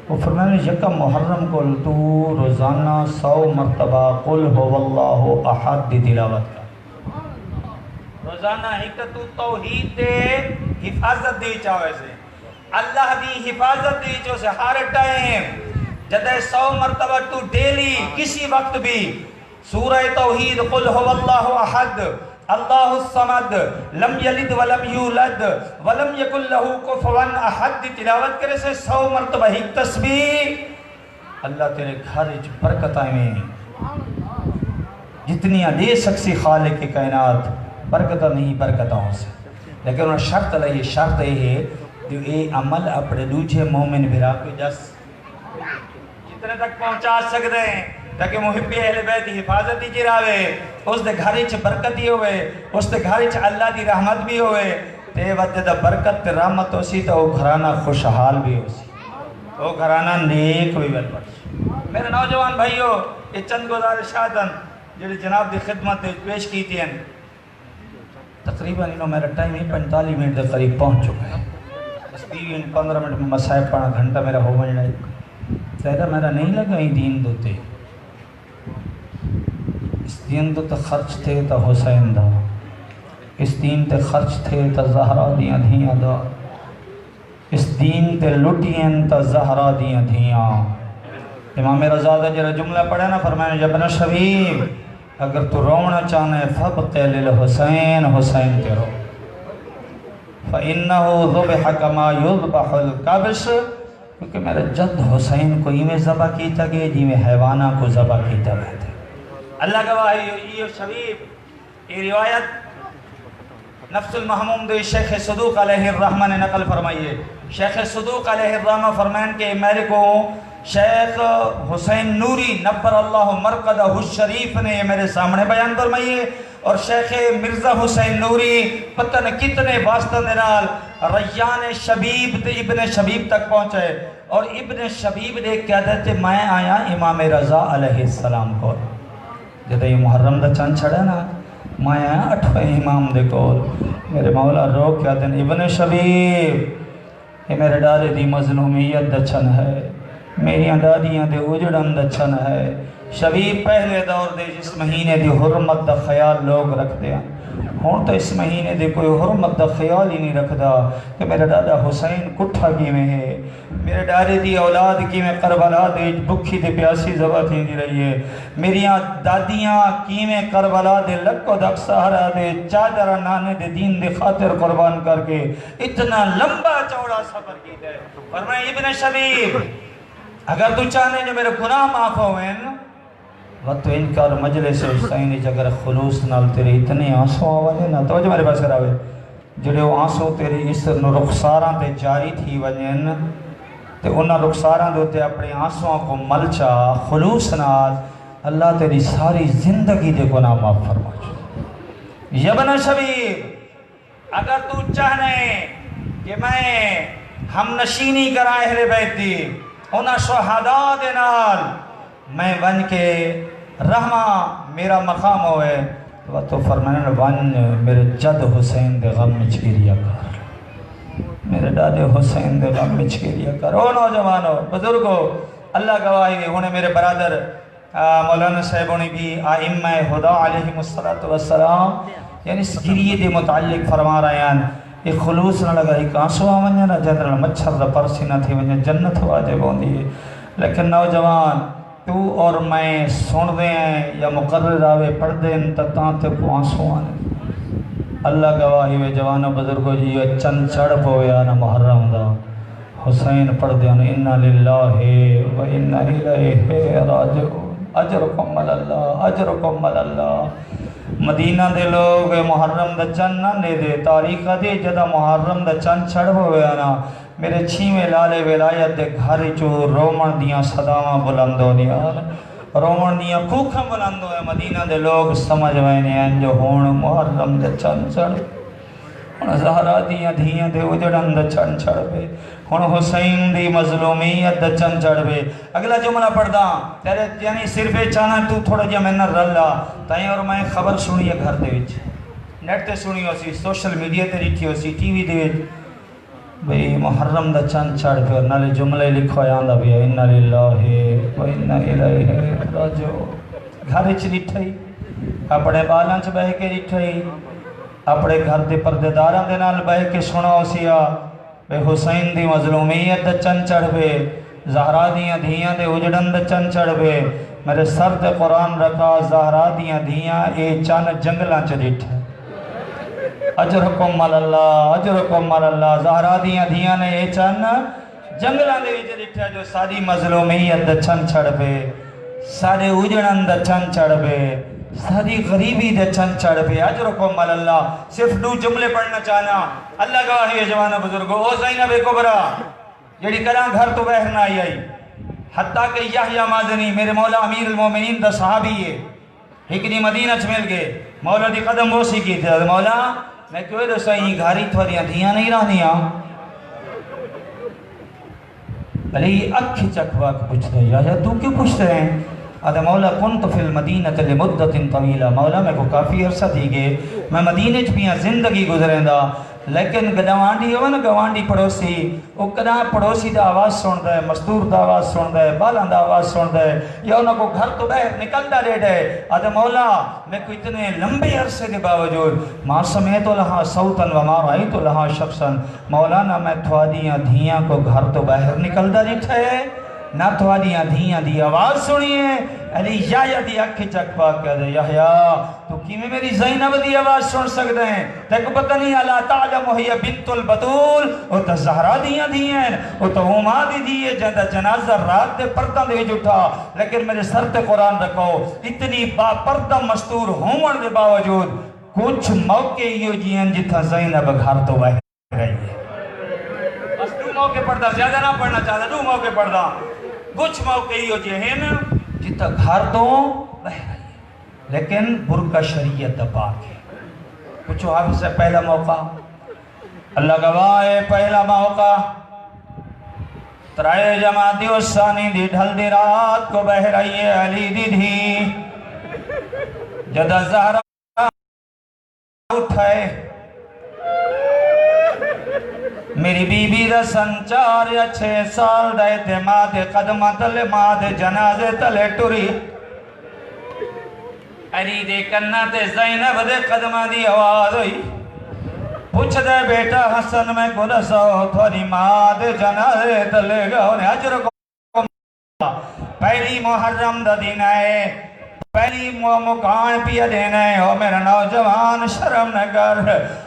وہ فرمائیں یکم محرم کو تو روزانہ 100 مرتبہ قل هو اللہ احد دی تلاوت کا. روزانہ ایک تو توحید دے حفاظت دے چاہوے سے، اللہ دی حفاظت دے چاہوے سے ہر ٹائم جدہ 100 مرتبہ تو ڈیلی کسی وقت بھی سورہ توحید قل هو اللہ احد اللہ الصمد لم یلد ولم یولد ولم یکن لہو کفوا احد دی تلاوت کرے سے 100 مرتبہ ایک تسبیح، اللہ تیرے گھر وچ برکت آئیں جتنی دے سکسی خالق کی کائنات برکتہ نہیں برکتہ ہوں سے. لیکن انہوں شرط لئے شرط ہے کہ اے عمل اپنے دوجھے مومن بھرا کو جس جتنے تک پہنچا سکتے ہیں تاکہ محبی اہل بیت حفاظت ہی جراوے، اس دے گھر وچ برکت ہی ہوئے، اس دے گھر وچ اللہ دی رحمت بھی ہوئے، تے وقت دا برکت تے رحمت ہو سی تو وہ گھرانہ خوشحال بھی ہو سی، وہ گھرانہ نیک بھی بل پڑ سی. میرے نوجوان بھائیو، یہ چند گزارشات ہیں جو جناب دی خدمت پیش کی تھی ہیں. تقریباً انہوں میرا ٹائم ہی 45 منٹ دے قریب پہنچ چکا ہے. بس 15 منٹ میں مسائب پڑھا گھنٹہ میرا ہو بجنا ہے. تیرا میرا نہیں لگا ہی دین دوتے، اس دین دو تے خرچ تھے تا حسین دا، اس دین تے خرچ تھے تا زہرا دیاں دھیاں دا، اس دین تے لٹین تا زہرا دیاں دھیاں. امام رضا دا جرہ جملہ پڑھے نا فرمائے جبن شبیب اگر تو رونا چاہنے فبقل الحسین حسین تے رو فَإِنَّهُ ذُبِحَ كَمَا يُذْبَحُ الْقَبْشِ کیونکہ میرا جد حسین کو یہ میں ذبح کیتا گئے جی میں حیوانہ کو ذبح کیتا گئے تھے. اللہ گواہی یہ شریف یہ روایت نفس المحموم دے شیخ صدوق علیہ الرحمہ نے نقل فرمائیے. شیخ صدوق علیہ الرحمہ فرمائیں کہ میرے کو شیخ حسین نوری نبر اللہ مرقدہ الشریف نے یہ میرے سامنے بیان فرمائیے، اور شیخ مرزا حسین نوری پتہ نہ کتنے واسطہ نرال ریان شبیب تے ابن شبیب تک پہنچے، اور ابن شبیب دے کہتے تھے میں آیا امام رضا علیہ السلام کو جدہ یہ محرم دا چند چھڑا نا میں آیا 8ویں امام دے کول میرے مولا رو کہتے ہیں ابن شبیب یہ میرے ڈالے دی مظلومیت دا چھن ہے، میری دادیاں دے اجڑن دا چھن ہے. شبیب پہلے دور دے جس مہینے دی حرمت دا خیال لوگ رکھتے ہیں، ہون تو اس مہینے دے کوئی حرمت دا خیال ہی نہیں رکھدا کہ میرا دادا حسین کٹھا کی میں ہے، میرے ڈارے دی اولاد کی میں کربلا دے بکھی دے پیاسی زبا تھی دی رہی ہے، میریاں دادیاں کی میں کربلا دے لکو دک سہارا دے چادر نانے دے دین دے خاطر قربان کر کے اتنا لمبا چوڑا سفر کی دے. فرمائے ابن شبیب اگر تو چاہنے جو میرے گناہ معاف ہوئے وقت انکار مجلس حسینی جگر خلوص نال تیرے اتنے آنسوں آوانے نا توجہ میرے پاس کراوے جڑے وہ آنسوں تیرے اس رخساراں تے جاری تھی وجن تے انہاں رخساراں دوتے اپنے آنسوں کو ملچا خلوص نال اللہ تیری ساری زندگی دے گناہ معاف فرما. یبن شبیب اگر تو چاہنے کہ میں ہم نشینی کرا اہل بیت دی انہاں شہداء دے نال میں ون کے رحمہ میرا مقام ہوئے تو فرمانے ون میرے جد حسین دے غم میں چکریا کر، میرے دادے حسین دے غم میں چکریا کر. او نوجوانو بزرگو اللہ گواہی ہونے میرے برادر مولانا صاحب ہونے بھی آئمہ خدا علیہ السلام یعنی اس گریے دے متعلق فرما رہے ہیں ایک خلوص نہ لگا ایک آنسو آمنی نہ جنرل مچھر دا پرسی نہ تھی ونجا جنت واجب ہوندی ہے. لیکن نوجوان تو اور میں سن دے ہیں یا مقرر آوے پڑھ دیں تاں تے کو آنسو آنے اللہ گواہی وے جوانو بزرگو جی یہ چند چڑھ پویا نا محرم دا حسین پڑھ دیا انا للہ و انا الیہ راجعون اجرکم اللہ اجرکم اللہ مدینہ دے لوگ محرم دا چند نہ لے دے تاریخ دے جدا محرم دا چند چڑھ ہویا نا میرے چھیویں لالے ولایت دے گھر چو رومن دیاں صداواں بلند ہو دیا رومن دیاں کوکھاں بلند ہوئے مدینہ دے لوگ سمجھ وینے ہیں جو ہون محرم دے چند چڑھ ہن زہرا دیاں دھیاں دے اجڑن دا چند چڑھ پے ہن حسین دی مظلومیت دا چند چڑھ پے اگلا جملہ پڑھ دا تیرے یعنی صرف چانا تو تھوڑا جا میں نہ رلا تائیں اور میں خبر سنی ہے گھر دے وچ نیٹ تے سنی ہو سی سوشل میڈیا تے ڈٹھی ہو سی ٹی وی دے وچ بھئی محرم دا چند چڑھ پہ اور نالے جملے لکھو آندا بھی انا للہ و انا الیہ راجعون گھر وچ ڈٹھئی اپنے بالاں چ بہ کے ڈٹھئی اپنے گھر دے پردے داراں دے نال بہ کے سناؤ سیا بے حسین دی مظلومیت دا چند چڑھ پہ زہرا دیاں دھیاں دے اجڑن دا چند چڑھ پہ میرے سر تے قرآن رکھا زہرا دیاں دھیاں اے چند جنگلاں چ ڈٹھے اجرکم اللہ اجرکم اللہ زہرا دیاں دھیاں نے اے چند جنگلاں دے وچ ڈٹھا جو ساری مظلومیت دا چند چڑھ پہ سارے اجڑن دا چند چڑھ پہ ساری غریبی دے چند چڑھ پہ اجرکم اللہ صرف دو جملے پڑھنا چاہنا اللہ گواہی ہے جوانہ بزرگو او زینب کبریٰ جڑی کراں گھر تو باہر نہ آئی حتیٰ کہ یحییٰ مازنی میرے مولا امیر المومنین دا صحابی ہے ہکری مدینہ چ مل گئے مولا دی قدم بوسی کی تھی مولا میں کیوں دو سائیں گھاری تھوڑیاں دھیاں نہیں رہنیاں علی اکھی چکوا کے پوچھتے ہیں یا تو کیوں پوچھتے ہیں آدھے مولا کنت فی المدینہ لمدت طویلہ مولا میں کو کافی عرصہ دی گئے میں مدینہ چ پیاں زندگی گزریں دا لیکن گوانڈی ہو نا گوانڈی پڑوسی وہ کدا پڑوسی دا آواز سن دے مزدور دا آواز سن دے بالاں دا آواز سن دے یا انہوں کو گھر تو باہر نکلتا رہ دے آدھے مولا میں کو اتنے لمبے عرصے کے باوجود ما سمیت لہا صوتاً وما رأیت لہا شخصاً مولانا میں تھوڑیاں دھیاں کو گھر تو باہر نکلتا رہتا ہے نہ تھوڑیاں دھیاں دی آواز سنیے علی یحییٰ دی اکھی چک پاک کہہ دے یحییٰ تو کی میں میری زینب دی آواز سن سکتے ہیں تیکو پتہ نہیں اللہ تعلم ہی بنت البطول او تا زہرا دیاں دیاں او تا ہما دی دیئے جندہ جنازہ رات دے پردہ دے جھٹا لیکن میرے سر تے قرآن رکھو اتنی با پردہ مستور ہون دے باوجود کچھ موقع ہی ہو جیئن جتھا زینب گھر تو باہر رہی ہے بس دو موقع پڑھتا زیادہ نہ پڑھنا چاہتا دو موقع پڑھتا کچھ موقع ہی ہو جہن جتا گھر تو بہ رہی ہے لیکن برقع شریعت پاک ہے کچھ حافظ سے پہلا موقع اللہ گواہ ہے پہلا موقع ترائے جماعتی الثانی دی ڈھل دی رات کو بہ رہی ہے علی دی دھی جدہ زہرا اٹھائے میری بی بی رسن 4 یا 6 سال دائے تے ماں دے قدمہ تلے ماں دے جنازے تلے ٹوری علی دے کنہ تے زینب دے قدمہ دی آواز ہوئی پوچھ دے بیٹا حسن میں کو رسو تھوڑی ماں دے جنازے تلے گا انہیں عجر کو پہلی محرم دا دن آئے پہلی مکان پیا دینا ہے او میرا نوجوان شرم نہ کر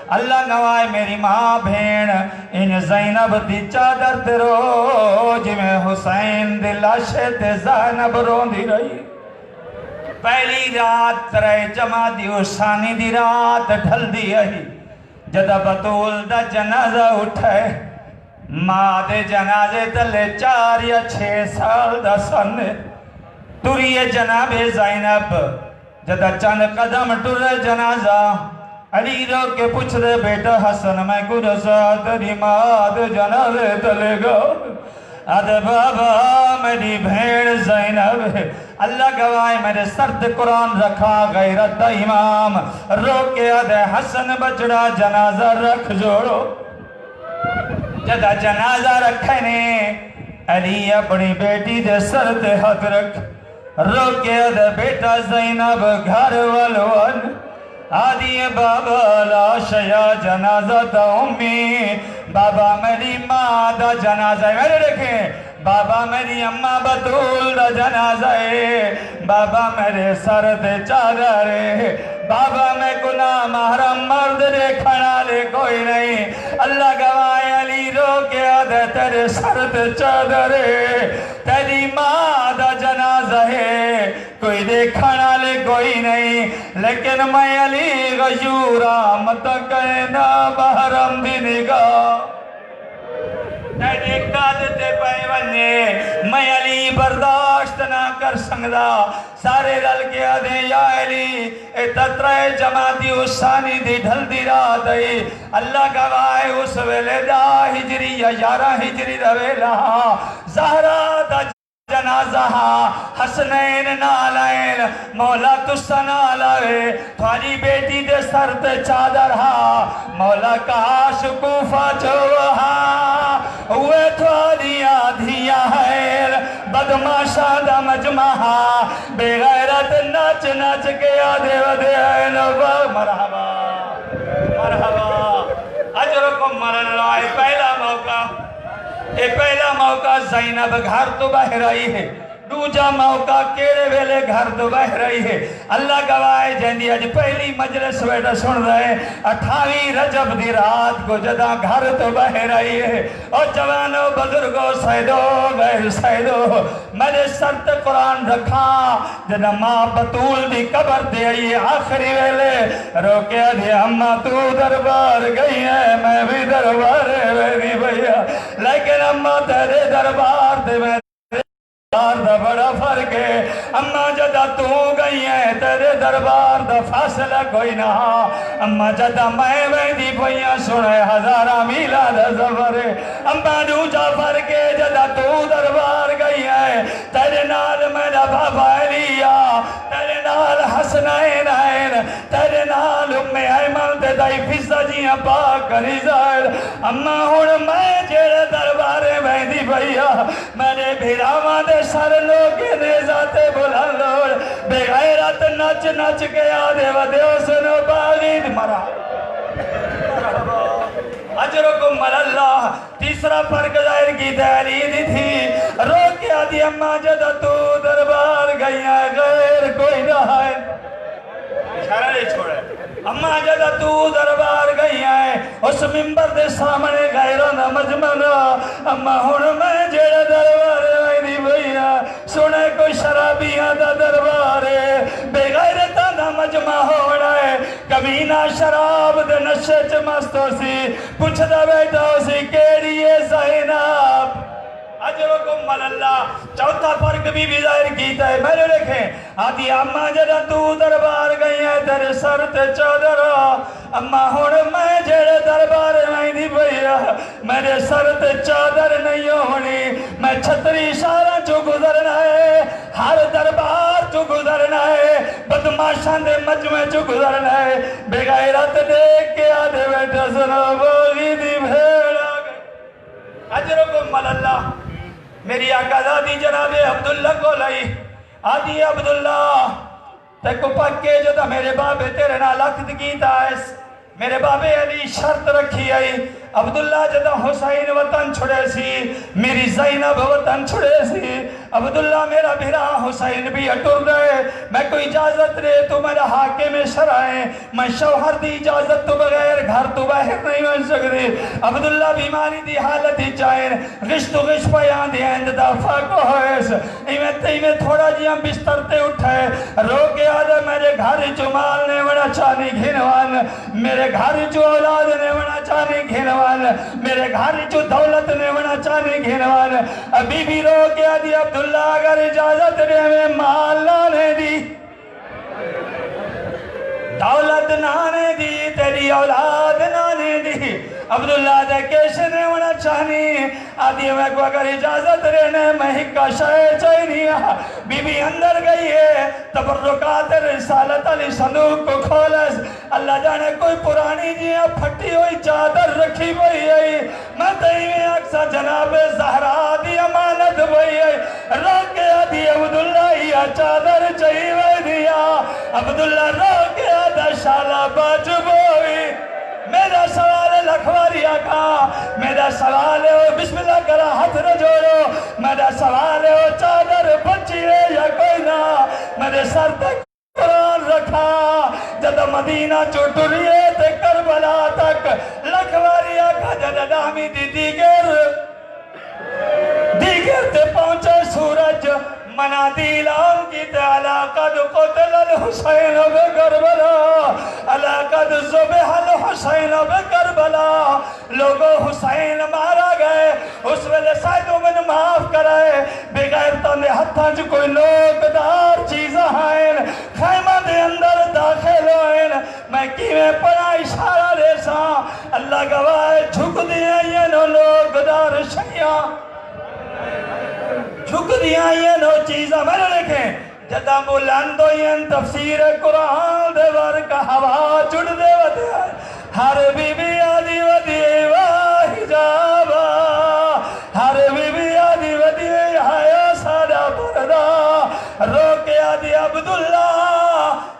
اللہ گواہ میری ماں بھین ان زینب دی چادر تے رو جی میں حسین دی لاشے تے زینب رون دی رہی پہلی رات ترے جمع دی حسانی دی رات ڈھل دی آئی جدہ بطول دا جنازہ اٹھائے ماں دے جنازے تلے 4 یا 6 سال دا سن ٹری جناب زینب جدہ چند قدم ٹر جنازہ علی رو کے پوچھ دے بیٹا حسن میں کو رسا تیری ماں جنازے تلے گا آدھے بابا میری بھیڑ زینب اللہ گواہ میرے سرد قرآن رکھا غیرت دا امام رو کے آدھے حسن بچڑا جنازہ رکھ جوڑو جدہ جنازہ رکھے نے علی اپنی بیٹی دے سرد ہاتھ رکھ رو کے دے بیٹا زینب گھر والون آدھی بابا لا شیا جنازہ تا امی بابا میری ماں دا جنازہ ہے میرے دیکھیں بابا میری اماں بطول دا جنازہ ہے بابا میرے سر دے چادر ہے بابا میں گناہ محرم مرد دیکھنا لے کوئی نہیں اللہ گواہ علی رو کے آدھے تیرے سر دے چادر ہے تیری ماں دا جنازہ ہے کوئی دیکھنا لے کوئی نہیں لیکن میں علی غیورا مت کہنا محرم دی نگاہ دیکھتا دیتے پائے وننے میں علی برداشت نہ کر سکتا سارے رل کے آدھے یا علی اے تترائے جماعتی حسانی دی ڈھل دی رات ہے اللہ گواہ اس ویلے دا ہجری یا 11 ہجری دا ویلہ زہرہ دا جنازہ حسنین نالین مولا تسا نالائے تھوڑی بیٹی دے سر تے چادر مولا کاش کوفہ چوہا ہوئے تھوڑی آدھیا ہے بدماشا دا مجمع بے غیرت ناچ ناچ کے آدھے ودے آئے نبا مرحبا مرحبا اجرکم مرن رائے پہلا موقع زینب گھر تو باہر آئی ہے دوجا موقع کیڑے ویلے گھر تو باہر آئی ہے اللہ گواہ جیندی آج پہلی مجلس بیٹا سن رہے 28 رجب دی رات کو جدا گھر تو باہر آئی ہے اور جوانوں بزرگوں سیدو غیر سیدو میرے سرت قرآن رکھا جدا ماں بطول دی قبر دے آئی ہے آخری ویلے روکے دے اماں تو دربار گئی ہے میں بھی دربار ہے بھئیا لیکن اماں تیرے دربار دے میں دا بڑا فرق ہے اماں جدہ تو گئی ہے تیرے دربار دا فاصلہ کوئی نہ اماں جدہ میں ویدی پہیاں سنے ہزارہ میلہ دا سفر ہے اماں دوجہ فرق ہے جدہ تو دربار گئی ہے تیرے نال میرا بابا علیہ تیرے نال حسنین آئین تیرے نال ایمن تے دائی فضہ جیاں پاک کری ظاہر اماں ہون میں جیرے دربارے ویدی پہیاں میرے بھیراما دے سر لوگے دے ذاتے بلان لوڑ بے غیرت نچ نچ کے آدھے ودے حسن و باغید مرا اجرکم اللہ تیسرا فرق ظاہر کی تعلید تھی رو کے آدھی اماں جدہ تو دربار گئی ہے غیر کوئی نہ ہے اشارہ نہیں چھوڑے اماں جدہ تو دربار گئی ہے اس ممبر دے سامنے غیران مجمنا اماں ہون میں جیڑا دربار ویدی بھئیا سنے کوئی شرابیاں دا دربار بے غیرتاں دا مجمع ہونا ہے کبینہ شراب دے نشے چمستو سی پوچھ دا بیٹا سی کیڑی ہے زینب اجرکم اللہ چوتھا فرق بھی ظاہر کیتا ہے میرے دیکھیں آدھی اماں جدہ تو دربار گئی ہے تیرے سر تے چادر اماں ہون میں جیڑے دربار میں نہیں بھئیا میرے سر تے چادر نہیں ہونی میں چھتری اشارہ چو گزرنا ہے ہر دربار چو گزرنا ہے بدماشاں دے مجمع چو گزرنا ہے بے غیرت دیکھ کے آدھے بیٹھا سنا باغی دی بھیڑ آگئے اجرکم اللہ میری آقا دادی جناب عبداللہ کو لئی آدھی عبداللہ تے کو پکے جو دا میرے بابے تیرے نالکت کیتا ہے میرے بابے علی شرط رکھی آئی عبداللہ جدہ حسین وطن چھڑے سی میری زینب وطن چھڑے سی عبداللہ میرا بھرا حسین بھی اٹر رہے میں کوئی اجازت دے تو میرا حاکم شرائیں میں شوہر دی اجازت تو بغیر گھر تو باہر نہیں بن سکتی عبداللہ بیماری دی حالت ہی چاہیں غشت و غش پیان دی اند دافع کو ہوئیس ایمیں تھوڑا جی ہم بستر تے اٹھائے رو کے آدھے میرے گھر جو مال نے بڑا چانی گھنوان میرے گھر جو اولاد نے بڑا چانی گھنوان میرے گھر جو دولت نے بڑا چانی گھنوان ابھی بھی رو کے آدھی عبداللہ اگر اجازت دے میں مال لانے دی دولت نانے دی تیری اولاد نانے دی عبداللہ دے کیسے نے ہونا چاہنی آدھی میں کو اگر اجازت رہنے میں ہکا شاہ چاہنی بی بی اندر گئی ہے تبرکات رسالت علی صندوق کو کھولس اللہ جانے کوئی پرانی جیاں پھٹی ہوئی چادر رکھی ہوئی ہے میں تئی میں اکسا جناب زہرا دی امانت ہوئی ہے روکے آدھی عبداللہ یا چادر چاہی ہوئی دیا عبداللہ روکے آدھا شالہ باجب ہوئی میرا سوال لکھواری دیا کا میرا سوال ہے بسم اللہ کرا ہاتھ نہ جوڑو میرا سوال ہے چادر بچی ہے یا کوئی نہ میرے سر تک قرآن رکھا جد مدینہ چوٹریے تے کربلا تک لکھواری آکھا جد ڈامی دی دیگر تے پہنچے سورج منادی لام کی تے علاقد قتل الحسین بکربلا علاقد زبح الحسین بکربلا لوگوں حسین مارا گئے اس ویلے سائدوں میں معاف کرائے بغیر تانے ہتھاں جو کوئی لوگ دار چیزاں ہیں خیمہ دے اندر داخل ہوئیں میں کیویں پڑا اشارہ دے ساں اللہ گواہ جھک دیا یہ نو لوگ دار شیعہ جھک دیا یہ نو چیزاں میں نے لکھیں جدہ بلند ہوئیں تفسیر قرآن دے بار کا ہوا چڑ دے ودے ہر بی بی آدھی ودی حجابا ہر بی بی آدھی ودی حیا سادہ پردہ روکے آدھی عبداللہ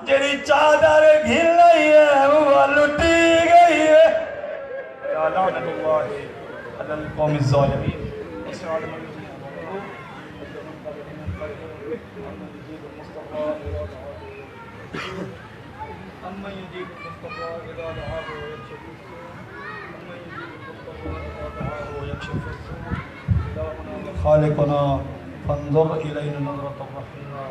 جڑی چادر گھل لئی ہے وہ لٹی گئی ہے یا لعنت اللہ علی القوم الظالمین أمن يجيب المصطفى إذا دعاه ويكشف السوء أمن يجيب المصطفى إذا دعاه ويكشف السوء إلهنا خالقنا فانظر إلينا نظرة الرحمة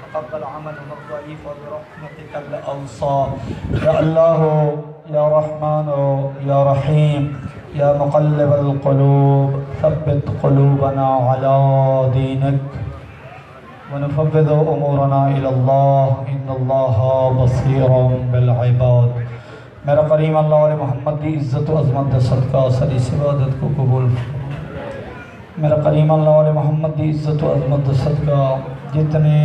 تقبل عملنا الضعيف برحمتك الأوصى يا الله يا رحمن يا رحيم يا مقلب القلوب ثبت قلوبنا على دينك ونفوض امورنا الى اللہ ان اللہ بصیر بالعباد میرا کریم اللہ علیہ محمد دی عزت و عظمت صدقہ سری عبادت کو قبول میرا کریم اللہ علیہ محمد دی عزت و عظمت صدقہ جتنے